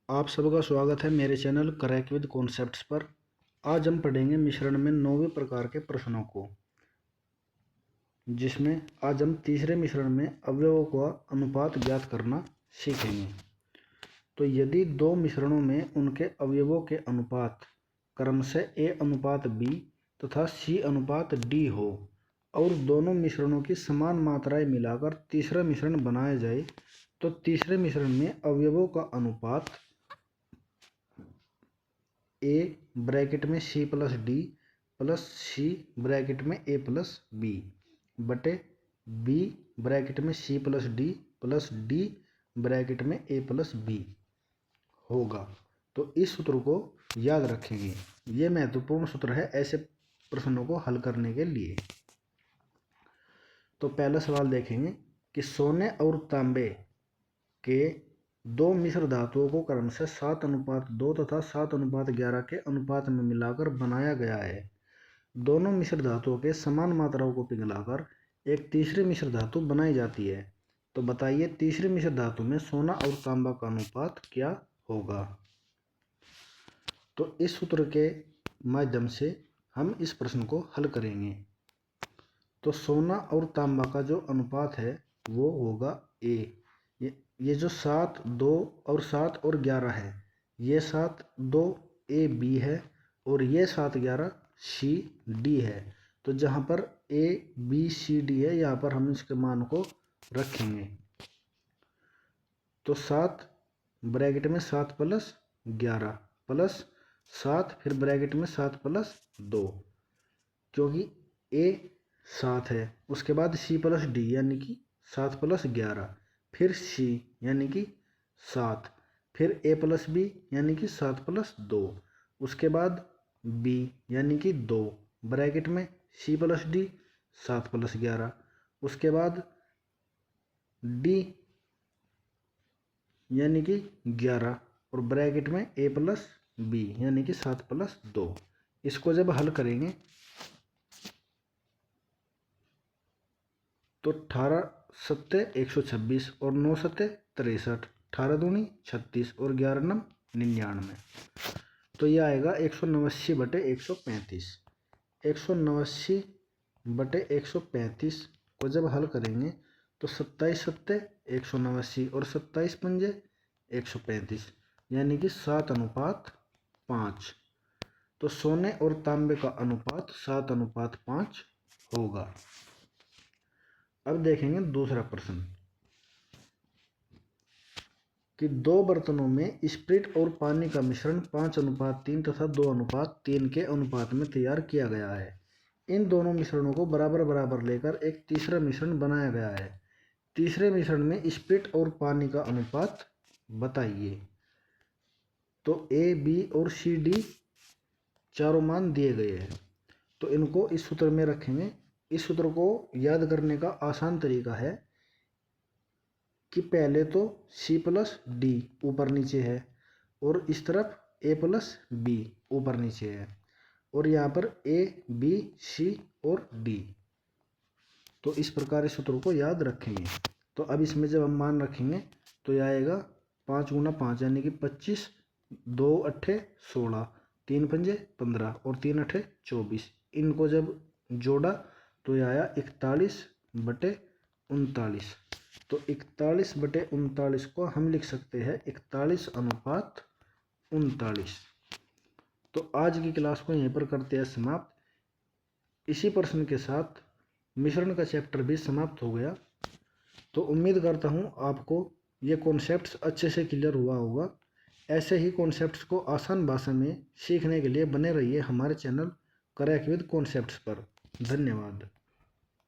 आप सबका स्वागत है मेरे चैनल क्रैक विद कॉन्सेप्ट्स पर। आज हम पढ़ेंगे मिश्रण में 9वें प्रकार के प्रश्नों को, जिसमें आज हम तीसरे मिश्रण में अवयवों का अनुपात ज्ञात करना सीखेंगे। तो यदि दो मिश्रणों में उनके अवयवों के अनुपात क्रमशः A अनुपात B तथा C अनुपात D हो और दोनों मिश्रणों की समान मात्राएं मिलाकर तीसरा मिश्रण बनाया जाए, तो तीसरे मिश्रण में अवयवों का अनुपात A ब्रैकेट में C plus D plus C bracket में A प्लस B बटे B ब्रैकेट में C plus D plus D bracket में A प्लस B होगा। तो इस सूत्र को याद रखेंगे, ये महत्वपूर्ण सूत्र है ऐसे प्रश्नों को हल करने के लिए। तो पहला सवाल देखेंगे कि सोने और तांबे के दो मिश्र धातुओं को क्रमशः 7:2 तथा 7:11 के अनुपात में मिलाकर बनाया गया है। दोनों मिश्र धातुओं के समान मात्राओं को पिघलाकर एक तीसरी मिश्र धातु बनाई जाती है। तो बताइए तीसरी मिश्र धातु में सोना और तांबा का अनुपात क्या होगा। तो इस सूत्र के माध्यम से हम इस प्रश्न को हल करेंगे। तो सोना और तांबा का जो अनुपात है वो होगा A। ये जो 7, 2 और 7 और 11 है, ये 7, 2 A B है और ये 7, 11 C D है। तो जहाँ पर A B C D है, यहाँ पर हम इसके मान को रखेंगे। तो 7 ब्रैकेट में 7 प्लस 11 प्लस 7 फिर ब्रैकेट में 7 प्लस 2, क्योंकि A 7 है। उसके बाद C प्लस D यानी कि 7 प्लस 11, फिर C यानी कि 7, फिर A प्लस B यानी कि 7 प्लस 2, उसके बाद B यानी कि 2 ब्रैकेट में C प्लस D 7 प्लस 11, उसके बाद D यानी कि 11 और ब्रैकेट में A प्लस B यानी कि 7 प्लस 2। इसको जब हल करेंगे तो 18 सत्ते 126 और 9 सत्ते 63, 18 दूनी 36 और 11 नम 99। तो यह आएगा 189 बटे 135। 189 बटे 135 को जब हल करेंगे तो 27 सत्ते 189 और 27 पंजे 135 यानी कि 7:5। तो सोने और तांबे का अनुपात 7:5 होगा। अब देखेंगे दूसरा प्रश्न कि दो बर्तनों में स्प्रिट और पानी का मिश्रण 5:3 तथा 2:3 के अनुपात में तैयार किया गया है। इन दोनों मिश्रणों को बराबर बराबर लेकर एक तीसरा मिश्रण बनाया गया है। तीसरे मिश्रण में स्प्रिट और पानी का अनुपात बताइए। तो A B और C D चारों मान दिए गए हैं, तो इनको इस सूत्र में रखेंगे। इस सूत्र को याद करने का आसान तरीका है कि पहले तो C प्लस D ऊपर नीचे है और इस तरफ A प्लस B ऊपर नीचे है और यहाँ पर A B C और D। तो इस प्रकार इस सूत्र को याद रखेंगे। तो अब इसमें जब हम मान रखेंगे तो यह आएगा 5 गुना 5 यानी कि 25, 2 अट्ठे 16, 3 पंजे 15 और 3 अट्ठे 24। इनको जब जोड़ा तो यह आया 41 बटे 39। तो 41 बटे 39 को हम लिख सकते हैं 41:39। तो आज की क्लास को यहीं पर करते हैं समाप्त। इसी प्रश्न के साथ मिश्रण का चैप्टर भी समाप्त हो गया। तो उम्मीद करता हूँ आपको ये कॉन्सेप्ट्स अच्छे से क्लियर हुआ होगा। ऐसे ही कॉन्सेप्ट्स को आसान भाषा में सीखने के लिए बने रहिए हमारे चैनल क्रैक विद कॉन्सेप्ट्स पर। धन्यवाद।